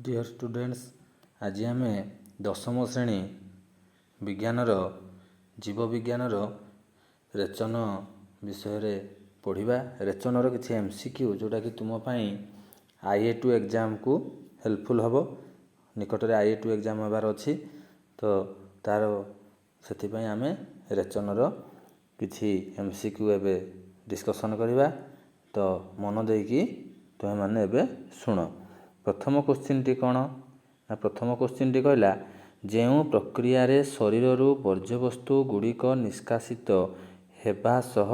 Dear students आज आम दशम श्रेणी विज्ञानर जीव विज्ञानर रेचन विषय पढ़ा। रेचनर किसी एमसीक्यू जोटा कि तुम IA2 एग्जाम को हेल्पफुल हम निकट में IA2 एग्जाम होबार अच्छी तो तार से आम रेचनर किसी एमसीक्यू एवं डिस्कसन करवा। तो मन देकी तुम्हें मैंने एवं शुण। प्रथम क्वेश्चन टी कौन ना प्रथम क्वेश्चन टी कहला जो प्रक्रिया शरीर वर्ज्यवस्तु गुड़िक निष्कासित हेबा सह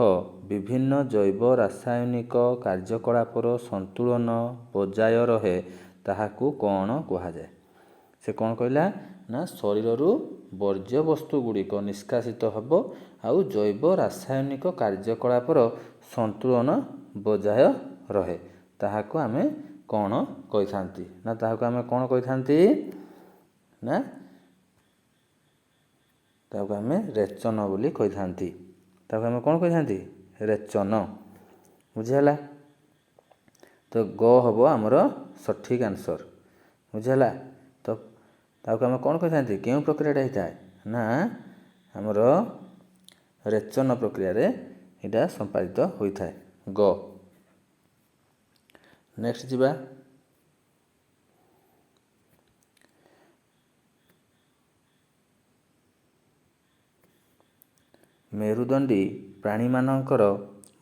विभिन्न जैव रासायनिक कार्यकलापर संतुलन बजाय रहे ताहाकू कौन कहुए। से कौन कहला ना शरीर वर्ज्यवस्तु गुड़िक निष्कासित हेब आउ जैव रासायनिक कार्यकलापर संतुलन बजाय रहे ताहाकू आमे कौन कही थांती ना ताहाकू आमे कौन कही थांती ना ताहाकू आमे रेचन बोली कही थांती। ताहाकू आमे कौन कही थांती रेचन बुझिहला। तो ग हबो हमर सठिक आंसर बुझिहला। तो ताहाकू आमे कौन कही थांती केउ प्रक्रिया होता है ना हमर रेचन प्रक्रिया रे इटा संपादित होता है ग। नेक्स्ट जीवा मेरुदंडी प्राणी मानकर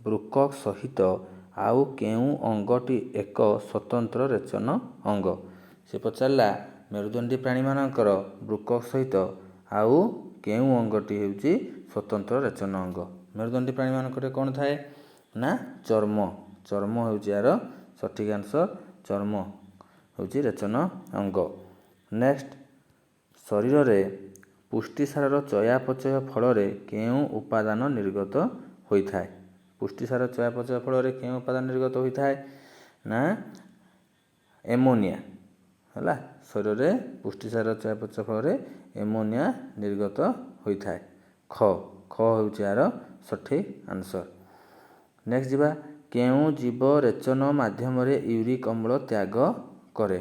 वृक्क सहित आउ केउ अंगटी एक स्वतंत्र रेचन अंग। से पचारा मेरुदंडी प्राणी मानकर वृक्क सहित आउ केउ अंगटी होउची स्वतंत्र रेचन अंग। मेरुदंडी प्राणी मानकर कौन थाए ना चर्म। चर्म होउची यार सठिक आंसर चर्म होउची रेचन अंग। नेक्स्ट शरीर रे पुष्टिसार चयापचय फल केउ उपादान निर्गत होता है। पुष्टिसार चयापचय फल केउ उपादान निर्गत होता है ना एमोनिया है। शरीर रे पुष्टिसार चयापचय फल एमोनिया निर्गत होता है ख ख होउची यार सठिक आंसर। नेक्स्ट जीवा केउ जीव रेचन माध्यम यूरिक अम्ल त्याग करे।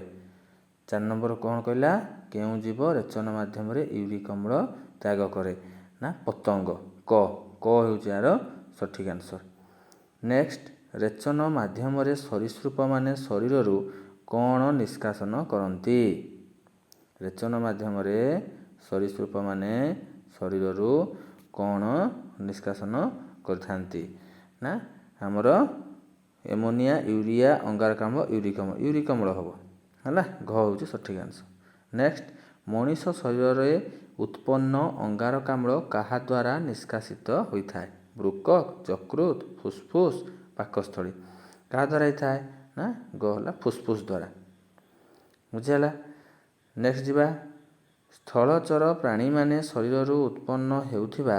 4 नंबर कौन कहला केउ जीव रेचन माध्यम यूरिक अम्ल त्याग करे ना पतंग क क होउची यार सठिक आंसर। नेक्स्ट रेचन माध्यम सरीसृप माने शरीर कौन निष्कासन करती। रेचन माध्यम सरीसृप माने शरीर कौन निष्कासन करथांती ना हमर एमोनिया यूरिया अंगारकाम्ल यूरिक अम्ल हम है घ होउची सठिक आंसर। नेक्स्ट मनीष शरीर रे उत्पन्न अंगारकाम्ल कहा द्वारा निष्कासित होता है। वृक्क यकृत फुसफुस पाकस्थली क्या द्वारा होता है ना गला फुसफुस द्वारा बुझेगा। नेक्स्ट जीवा स्थलचर प्राणी माने शरीर उत्पन्न हेउथिबा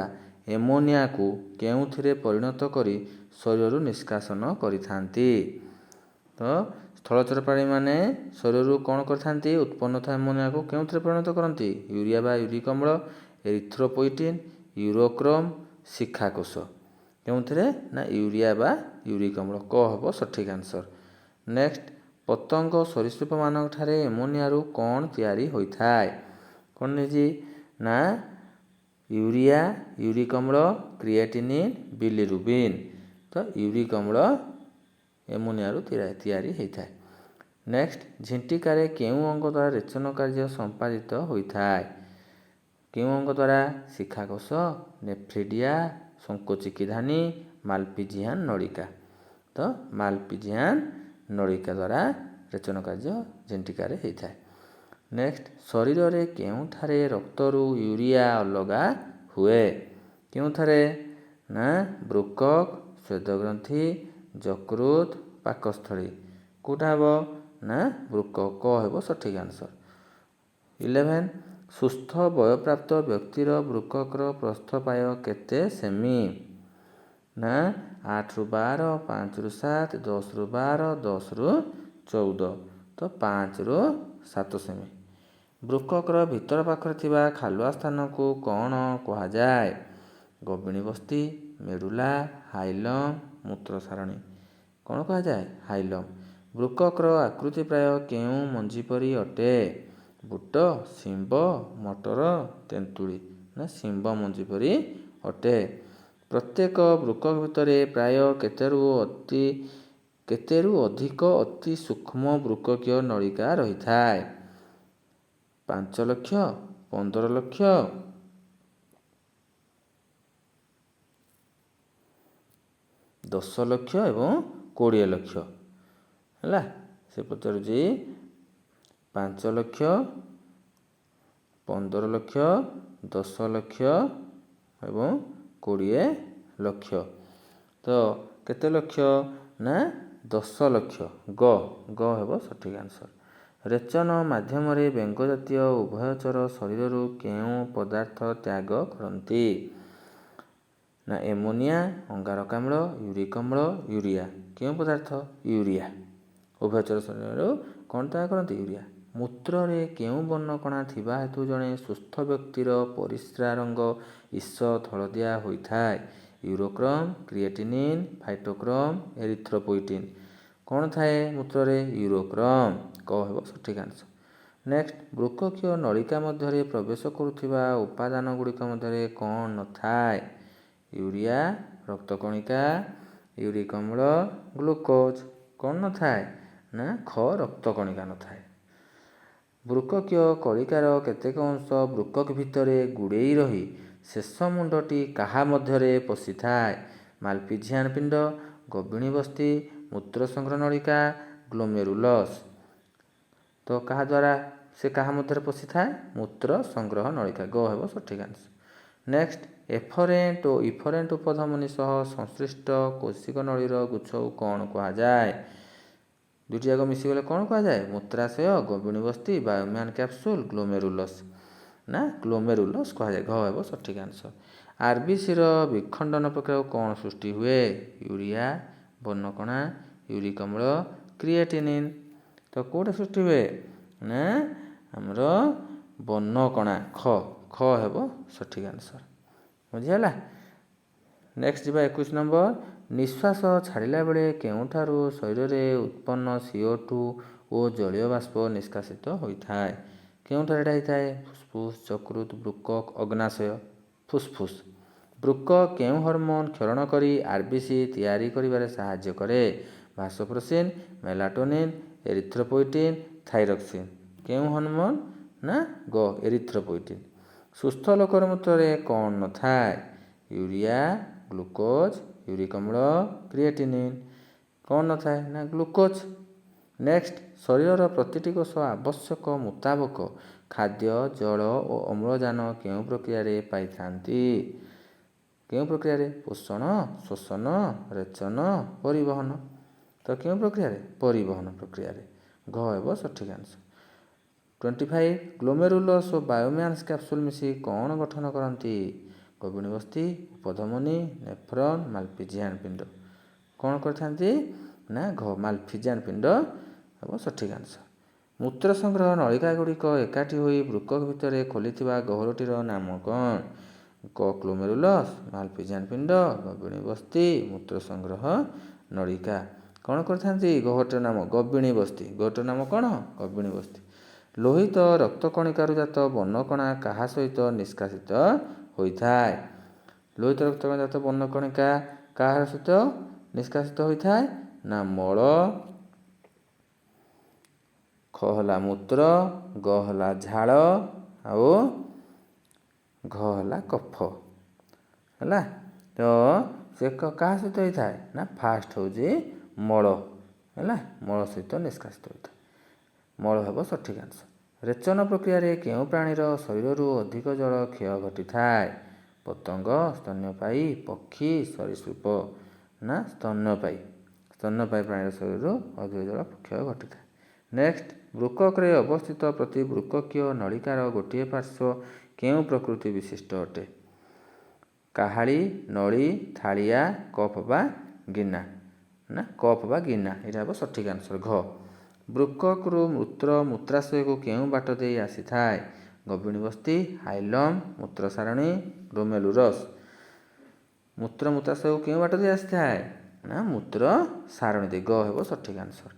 एमोनिया को केउथिरे परिणत करी शरीर निष्कासन करिथांती। तो स्थलचर प्राणी माने शरीर कौन करथांती उत्पन्न था एमोनिया को केउथिरे परिणत करती यूरिया बा यूरिक अम्ल एरिथ्रोपोइटिन यूरोक्रोम शिखाकोश केउथिरे ना यूरिया बा यूरिक अम्ल क हबो सठिक आंसर। नेक्स्ट पतंग सरीसृप मानक ठारे एमोनिया रु कौन तैयारी होता है कौन निजी ना यूरिया यूरिक अम्ल क्रिएटिनिन बिलिरुबिन। तो यूरिक अम्ल एमोनिया रु तैयारी होता है। नेक्स्ट झिंटिकार केउ अंग द्वारा रेचन कार्य संपादित होता है केउ अंग द्वारा शिखाकोश नेफ्रिडिया संकोचिकी धानी मालपिजियान नलिका। तो मालपिजियान नलिका द्वारा रेचन कार्य झिंटिकार होता है। नेक्स्ट शरीर रे केउठारे रक्तरु यूरिया अलगा हुए केउठारे ना वृक्क स्वेदग्रंथि यकृत पाकस्थली कोटा हम ना वृक्क क हेबो सठिक आंसर। 11 सुस्थ वयप्राप्त व्यक्तिर वृक्कर प्रस्थपाय केते सेमी ना 8 रु 12 5 रु 7 10 रु 12 10 रु 14। तो 5 रु 7 सेमी। वृक्कर भीतर पाखरे थिबा खालुआ स्थान को कौन कहा जाए गर्भिणी बस्ती मेडुला हाइलम मूत्र सारणी कौन कहा जाए हाइलम। ବୃକକର ଆକୃତି ପ୍ରାୟ କେଉଁ ମଞ୍ଜି ପରି ଅଟେ? ବୁଟ, ଶିମ୍ବ, ମଟର, ତେନ୍ତୁଳି। ନା ଶିମ୍ବ ମଞ୍ଜି ପରି ଅଟେ। ପ୍ରତ୍ୟେକ ବୃକକ ଭିତରେ ପ୍ରାୟ କେତେରୁ ଅଧିକ ଅତି ସୂକ୍ଷ୍ମ ବୃକକୀୟ ନଳିକା ରହିଥାଏ? 5 ଲକ୍ଷ, 15 ଲକ୍ଷ, 10 ଲକ୍ଷ ଏବଂ 20 ଲକ୍ଷ। ହେଲା, ସେ ପଚାରୁଛି 5 ଲକ୍ଷ, 15 ଲକ୍ଷ, 10 ଲକ୍ଷ ଏବଂ 20 ଲକ୍ଷ। ତ କେତେ ଲକ୍ଷ? ନା 10 ଲକ୍ଷ। ଗ ହେବ ସଠିକ୍ ଆନ୍ସର। ରେଚନ ମାଧ୍ୟମରେ ବେଙ୍ଗ ଜାତୀୟ ଉଭୟଚର ଶରୀରରୁ କେଉଁ ପଦାର୍ଥ ତ୍ୟାଗ କରନ୍ତି? ନା ଏମୋନିଆ, ଅଙ୍ଗାରକାମ୍ଳ, ୟୁରିକ୍ ଅମ୍ଳ, ୟୁରିଆ। କେଉଁ ପଦାର୍ଥ? ୟୁରିଆ। ଉଭୟଚର ଶରୀରରୁ କ'ଣ ତ୍ୟାଗ କରନ୍ତି? ୟୁରିଆ। ମୂତ୍ରରେ କେଉଁ ବର୍ଣ୍ଣକଣା ଥିବା ହେତୁ ଜଣେ ସୁସ୍ଥ ବ୍ୟକ୍ତିର ପରିସ୍ରା ରଙ୍ଗ ଈଷତ୍ ହଳଦିଆ ହୋଇଥାଏ? ୟୁରୋକ୍ରମ, କ୍ରିଏଟିନିନ୍, ଫାଇଟୋକ୍ରମ, ଏରିଥ୍ରୋପୋଇଟିନ୍। କ'ଣ ଥାଏ ମୂତ୍ରରେ? ୟୁରୋକ୍ରମ। କ ହେବ ସଠିକ୍ ଆନ୍ସର। ନେକ୍ସଟ, ବୃକକୀୟ ନଳିକା ମଧ୍ୟରେ ପ୍ରବେଶ କରୁଥିବା ଉପାଦାନ ଗୁଡ଼ିକ ମଧ୍ୟରେ କ'ଣ ନଥାଏ? ୟୁରିଆ, ରକ୍ତକଣିକା, ୟୁରିକ୍ ଅମ୍ଳ, ଗ୍ଲୁକୋଜ। କ'ଣ ନଥାଏ? ନା ଖ ରକ୍ତକଣିକା ନଥାଏ। ବୃକକୀୟ କଳିକାର କେତେକ ଅଂଶ ବୃକକ ଭିତରେ ଗୁଡ଼େଇ ରହି ଶେଷ ମୁଣ୍ଡଟି କାହା ମଧ୍ୟରେ ପଶିଥାଏ? ମାଲପିଜିଆନ୍ ପିଣ୍ଡ, ଗର୍ଭିଣୀ ବସ୍ତି, ମୂତ୍ର ସଂଗ୍ରହ ନଳିକା, ଗ୍ଲୋମେରୁଲସ୍। ତ କାହା ଦ୍ୱାରା ସେ କାହା ମଧ୍ୟରେ ପଶିଥାଏ? ମୂତ୍ର ସଂଗ୍ରହ ନଳିକା। ଗ ହେବ ସଠିକ୍ ଆନ୍ସର। ନେକ୍ସଟ, ଏଫରେଣ୍ଟ ଓ ଇଫରେଣ୍ଟ ଉପଧମନୀ ସହ ସଂଶ୍ଳିଷ୍ଟ କୌଶିକ ନଳୀର ଗୁଚ୍ଛକୁ କ'ଣ କୁହାଯାଏ? ଦୁଇଟି ଯାକ ମିଶିଗଲେ କ'ଣ କୁହାଯାଏ? ମୂତ୍ରାଶୟ, ଗର୍ଭିଣୀ ବସ୍ତି, ବାୟୋମ୍ୟାନ୍ କ୍ୟାପସୁଲ, ଗ୍ଲୋମେରୁଲସ୍। ନା ଗ୍ଲୋମେରୁଲସ୍ କୁହାଯାଏ। ଘ ହେବ ସଠିକ୍ ଆନ୍ସର। ଆରବିସିର ବିଖଣ୍ଡନ ପ୍ରକ୍ରିୟାକୁ କ'ଣ ସୃଷ୍ଟି ହୁଏ? ୟୁରିଆ, ବର୍ଣ୍ଣକଣା, ୟୁରିକ୍ ଅମ୍ଳ, କ୍ରିଏଟିନିନ୍। ତ କେଉଁଟା ସୃଷ୍ଟି ହୁଏ? ନା ଆମର ବର୍ଣ୍ଣକଣା। ଖ ହେବ ସଠିକ୍ ଆନ୍ସର। ବୁଝିହେଲା? ନେକ୍ସଟ ଯିବା 21 ନମ୍ବର। ନିଶ୍ୱାସ ଛାଡ଼ିଲା ବେଳେ କେଉଁଠାରୁ ଶରୀରରେ ଉତ୍ପନ୍ନ CO2 ଓ ଜଳୀୟ ବାଷ୍ପ ନିଷ୍କାସିତ ହୋଇଥାଏ? କେଉଁଠାରେ ଏଇଟା ହେଇଥାଏ? ଫୁସ୍ଫୁସ୍, ଯକୃତ, ବୃକକ, ଅଗ୍ନାଶୟ। ଫୁସ୍ଫୁସ୍। ବୃକକ କେଉଁ ହରମୋନ୍ କ୍ଷରଣ କରି ଆରବିସି ତିଆରି କରିବାରେ ସାହାଯ୍ୟ କରେ? ଭାସୋପ୍ରେସିନ୍, ମେଲାଟୋନିନ୍, ଏରିଥ୍ରୋପୋଇଟିନ୍, ଥାଇରକ୍ସିନ୍। କେଉଁ ହରମୋନ୍? ନା ଗ ଏରିଥ୍ରୋପୋଇଟିନ୍। ସୁସ୍ଥ ଲୋକର ମୂତ୍ରରେ କ'ଣ ନଥାଏ? ୟୁରିଆ, ଗ୍ଲୁକୋଜ, ୟୁରିକ୍ ଅମ୍ଳ, କ୍ରିଏଟିନିନ୍। କ'ଣ ନଥାଏ? ନା ଗ୍ଲୁକୋଜ। ନେକ୍ସଟ, ଶରୀରର ପ୍ରତିଟି କୋଷ ଆବଶ୍ୟକ ମୁତାବକ ଖାଦ୍ୟ, ଜଳ ଓ ଅମ୍ଳଜାନ କେଉଁ ପ୍ରକ୍ରିୟାରେ ପାଇଥାନ୍ତି? କେଉଁ ପ୍ରକ୍ରିୟାରେ? ପୋଷଣ, ଶୋଷଣ, ରେଚନ, ପରିବହନ। ତ କେଉଁ ପ୍ରକ୍ରିୟାରେ? ପରିବହନ ପ୍ରକ୍ରିୟାରେ। ଘ ହେବ ସଠିକ୍ ଆନ୍ସର। 25 ଗ୍ଲୋମେରୁଲସ୍ ଓ ବାୟୋମ୍ୟାନ୍ସ କ୍ୟାପସୁଲ ମିଶି କ'ଣ ଗଠନ କରନ୍ତି? ଗର୍ଭିଣୀ ବସ୍ତି, ଉପଧମନୀ, ନେଫ୍ରନ୍, ମାଲପିଜିଆନ୍ ପିଣ୍ଡ। କ'ଣ କରିଥାନ୍ତି? ନା ଘ ମାଲପିଜିଆନ୍ ପିଣ୍ଡ ହେବ ସଠିକ୍ ଆନ୍ସର। ମୂତ୍ର ସଂଗ୍ରହ ନଳିକା ଗୁଡ଼ିକ ଏକାଠି ହୋଇ ବୃକକ ଭିତରେ ଖୋଲିଥିବା ଗହ୍ୱରଟିର ନାମ କ'ଣ? କ ଗ୍ଲୋମେରୁଲସ୍, ମାଲପିଜିଆନ୍ ପିଣ୍ଡ, ଗର୍ଭିଣୀ ବସ୍ତି, ମୂତ୍ର ସଂଗ୍ରହ ନଳିକା। କ'ଣ କରିଥାନ୍ତି? ଗହ୍ୱରଟିର ନାମ ଗର୍ଭିଣୀ ବସ୍ତି। ଗହ୍ୱରଟିର ନାମ କ'ଣ? ଗର୍ଭିଣୀ ବସ୍ତି। ଲୋହିତ ରକ୍ତକଣିକାରୁ ଜାତ ବର୍ଣ୍ଣକଣା କାହା ସହିତ ନିଷ୍କାସିତ ହୋଇଥାଏ? ଲୋହିତ ରକ୍ତକଣା ଜାତ ବର୍ଣ୍ଣକଣିକା କାହାର ସହିତ ନିଷ୍କାସିତ ହୋଇଥାଏ? ନା ମଳ, ଖ ହେଲା ମୂତ୍ର, ଗ ହେଲା ଝାଳ ଆଉ ଘ ହେଲା କଫ। ହେଲା, ତ ସେ କାହା ସହିତ ହୋଇଥାଏ? ନା ଫାଷ୍ଟ ହେଉଛି ମଳ। ହେଲା, ମଳ ସହିତ ନିଷ୍କାସିତ ହୋଇଥାଏ। ମଳ ହେବ ସଠିକ୍ ଆନ୍ସର। ରେଚନ ପ୍ରକ୍ରିୟାରେ କେଉଁ ପ୍ରାଣୀର ଶରୀରରୁ ଅଧିକ ଜଳ କ୍ଷୟ ଘଟିଥାଏ? ପତଙ୍ଗ, ସ୍ତନ୍ୟପାୟୀ, ପକ୍ଷୀ, ସରୀସୃପ। ନା ସ୍ତନ୍ୟପାୟୀ। ସ୍ତନ୍ୟପାୟୀ ପ୍ରାଣୀର ଶରୀରରୁ ଅଧିକ ଜଳ କ୍ଷୟ ଘଟିଥାଏ। ନେକ୍ସଟ, ବୃକକରେ ଅବସ୍ଥିତ ପ୍ରତି ବୃକକୀୟ ନଳିକାର ଗୋଟିଏ ପାର୍ଶ୍ୱ କେଉଁ ପ୍ରକୃତି ବିଶିଷ୍ଟ ଅଟେ? କାହାଳି, ନଳୀ, ଥାଳିଆ, କପ୍ ବା ଗିନା। ନା କପ୍ ବା ଗିନା। ଏଇଟା ହେବ ସଠିକ୍ ଆନ୍ସର। ଘ ବୃକକରୁ ମୂତ୍ରାଶୟକୁ କେଉଁ ବାଟ ଦେଇ ଆସିଥାଏ? ଗର୍ଭିଣୀ ବସ୍ତି, ହାଇଲମ୍, ମୂତ୍ର ସାରଣୀ, ଗ୍ଲୋମେରୁଲସ୍। ମୂତ୍ରାଶୟକୁ କେଉଁ ବାଟ ଦେଇ ଆସିଥାଏ? ନା ମୂତ୍ର ସାରଣୀ ଦେଇ। ଗ ହେବ ସଠିକ୍ ଆନ୍ସର।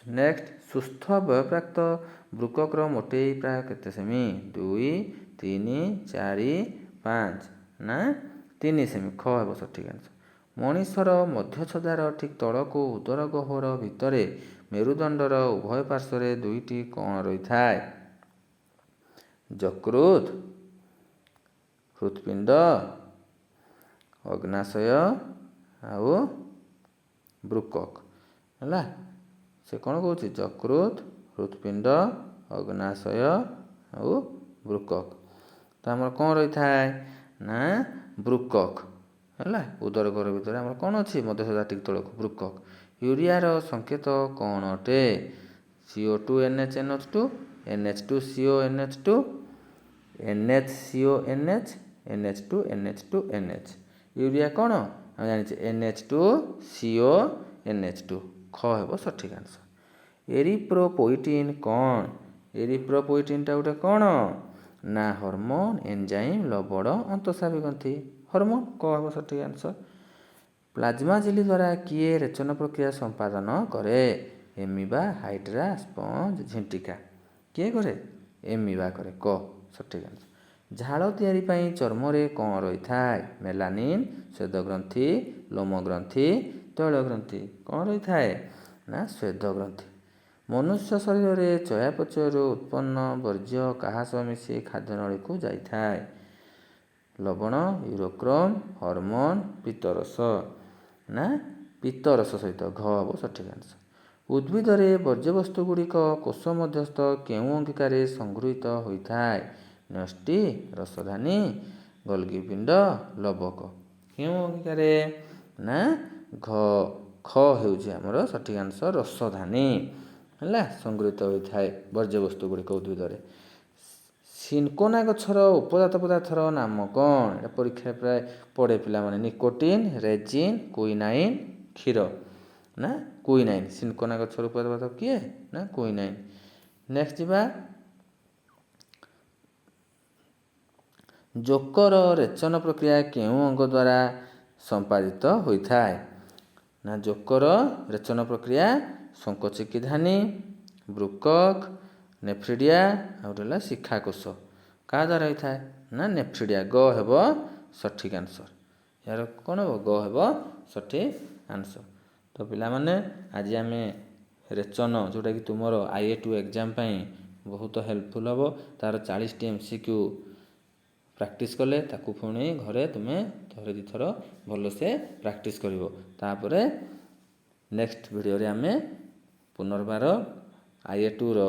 ନେକ୍ସଟ ସୁସ୍ଥ ବୟପ୍ରାପ୍ତ ବୃକକର ମୋଟେଇ ପ୍ରାୟ କେତେ ସେମି? 2, 3, 4, 5 ନା 3 ସେମି। ଖ ହେବ ସଠିକ୍ ଆନ୍ସର। ମଣିଷର ମଧ୍ୟଛଦାର ଠିକ୍ ତଳକୁ ଉଦର ଗହ୍ୱର ଭିତରେ ମେରୁଦଣ୍ଡର ଉଭୟ ପାର୍ଶ୍ୱରେ ଦୁଇଟି କ'ଣ ରହିଥାଏ? ଯକୃତ, ହୃତ୍ପିଣ୍ଡ, ଅଗ୍ନାଶୟ ଆଉ ବୃକକ ହେଲା। ସେ କ'ଣ କହୁଛି? ଯକୃତ, ହୃତ୍ପିଣ୍ଡ, ଅଗ୍ନାଶୟ ଆଉ ବୃକକ। ତ ଆମର କ'ଣ ରହିଥାଏ ନା ବୃକକ ହେଲା। ଉଦର ଗହ୍ୱର ଭିତରେ ଆମର କ'ଣ ଅଛି? ମଧ୍ୟଛଦା ଠିକ୍ ତଳକୁ ବୃକକ। ୟୁରିଆର ସଂକେତ କ'ଣ ଅଟେ? CO2 NH NO2, NH2CO NH2, NHCO NH, NH2 NH2 NH। Urea କ'ଣ ଆମେ ଜାଣିଛେ NH2CO NH2। ଖ ହେବ ସଠିକ୍ ଆନ୍ସର। ଏରିଥ୍ରୋପୋଏଟିନ୍ କ'ଣ? ଏରିଥ୍ରୋପୋଏଟିନ୍ଟା ଗୋଟେ କ'ଣ ନା ହରମୋନ୍, ଏନ୍ଜାଇମ୍, ଲବଣ, ଅନ୍ତଃସାରଗ୍ରନ୍ଥି। ହରମୋନ୍। କ ହେବ ସଠିକ୍ ଆନ୍ସର। ପ୍ଲାଜମା ଝିଲ୍ଲି ଦ୍ୱାରା କିଏ ରେଚନ ପ୍ରକ୍ରିୟା ସମ୍ପାଦନ କରେ? ଏମିବା, ହାଇଡ୍ରା, ସ୍ପଞ୍ଜ, ଝିଣ୍ଟିକା। କିଏ କରେ? ଏମିବା କରେ। କ ସଠିକ୍ ଆନ୍ସର। ଝାଳ ତିଆରି ପାଇଁ ଚର୍ମରେ କ'ଣ ରହିଥାଏ? ମେଲାନିନ୍, ସ୍ୱେଦଗ୍ରନ୍ଥି, ଲୋମଗ୍ରନ୍ଥି, ତୈଳଗ୍ରନ୍ଥି। କ'ଣ ରହିଥାଏ ନା ସ୍ୱେଦଗ୍ରନ୍ଥି। ମନୁଷ୍ୟ ଶରୀରରେ ଚୟାପଚୟରୁ ଉତ୍ପନ୍ନ ବର୍ଜ୍ୟ କାହା ସହ ମିଶି ଖାଦ୍ୟନଳୀକୁ ଯାଇଥାଏ? ଲବଣ, ୟୁରୋକ୍ରୋମ୍, ହରମୋନ୍, ପିତ୍ତରସ ନା ପିତ୍ତରସ ସହିତ। ଘ ହେବ ସଠିକ୍ ଆନ୍ସର। ଉଦ୍ଭିଦରେ ବର୍ଜ୍ୟବସ୍ତୁଗୁଡ଼ିକ କୋଷ ମଧ୍ୟସ୍ଥ କେଉଁ ଅଙ୍ଗିକାରେ ସଂଗୃହୀତ ହୋଇଥାଏ? ନ୍ୟଷ୍ଟି, ରସଧାନୀ, ଗୋଲ୍ଗି ପିଣ୍ଡ, ଲବକ। କେଉଁ ଅଙ୍ଗିକାରେ ନା ଘ। ଖ ହେଉଛି ଆମର ସଠିକ୍ ଆନ୍ସର। ରସଧାନୀ ହେଲା ସଂଗୃହୀତ ହୋଇଥାଏ ବର୍ଜ୍ୟବସ୍ତୁଗୁଡ଼ିକ ଉଦ୍ଭିଦରେ। ସିନକୋନା ଗଛର ଉପଜାତ ପଦାର୍ଥର ନାମ କ'ଣ? ଏଟା ପରୀକ୍ଷାରେ ପ୍ରାୟ ପଡ଼େ ପିଲାମାନେ। ନିକୋଟିନ୍, ରେଜିନ୍, କୁଇନାଇନ୍, କ୍ଷୀର ନା କୁଇନାଇନ୍। ସିନକୋନା ଗଛର ଉପଜାତ ପଦାର୍ଥ କିଏ ନା କୁଇନାଇନ୍। ନେକ୍ସଟ ଯିବା ଯକର ରେଚନ ପ୍ରକ୍ରିୟା କେଉଁ ଅଙ୍ଗ ଦ୍ୱାରା ସମ୍ପାଦିତ ହୋଇଥାଏ? ନା ଯକର ରେଚନ ପ୍ରକ୍ରିୟା ସଙ୍କୋଚିକିଧାନି, ବୃକକ, ନେଫ୍ରିଡ଼ିଆ ଆଉ ହେଲା ଶିଖାକୋଷ। କାହା ଦ୍ୱାରା ହୋଇଥାଏ ନା ନେଫ୍ରିଡ଼ିଆ। ଗ ହେବ ସଠିକ୍ ଆନ୍ସର। ଏହାର କ'ଣ ହେବ? ଗ ହେବ ସଠିକ୍ ଆନ୍ସର। ତ ପିଲାମାନେ ଆଜି ଆମେ ରେଚନ ଯେଉଁଟାକି ତୁମର IA2 ଏକ୍ଜାମ୍ ପାଇଁ ବହୁତ ହେଲ୍ପଫୁଲ୍ ହେବ। ତା'ର 40ଟି MCQ ପ୍ରାକ୍ଟିସ୍ କଲେ ତାକୁ ପୁଣି ଘରେ ତୁମେ ଥରେ ଦୁଇଥର ଭଲସେ ପ୍ରାକ୍ଟିସ୍ କରିବ। ତାପରେ ନେକ୍ସଟ ଭିଡ଼ିଓରେ ଆମେ ପୁନର୍ବାର IA2ର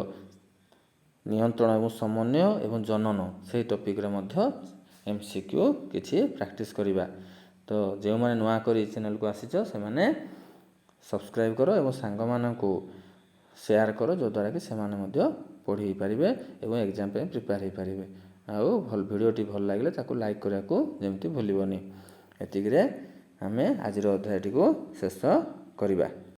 ନିୟନ୍ତ୍ରଣ ଏବଂ ସମନ୍ୱୟ ଏବଂ ଜନନ ସେହି ଟପିକ୍ରେ ମଧ୍ୟ MCQ କିଛି ପ୍ରାକ୍ଟିସ୍ କରିବା। ତ ଯେଉଁମାନେ ନୂଆ କରି ଚ୍ୟାନେଲକୁ ଆସିଛ ସେମାନେ ସବସ୍କ୍ରାଇବ୍ କର ଏବଂ ସାଙ୍ଗମାନଙ୍କୁ ସେୟାର କର, ଯଦ୍ୱାରା କି ସେମାନେ ମଧ୍ୟ ପଢ଼ି ପାରିବେ ଏବଂ ଏକ୍ଜାମ୍ ପାଇଁ ପ୍ରିପେୟାର ହୋଇପାରିବେ। ଆଉ ଭିଡ଼ିଓଟି ଭଲ ଲାଗିଲେ ତାକୁ ଲାଇକ୍ କରିବାକୁ ଯେମିତି ଭୁଲିବନି। ଏତିକିରେ ଆମେ ଆଜିର ଅଧ୍ୟାୟଟିକୁ ଶେଷ କରିବା।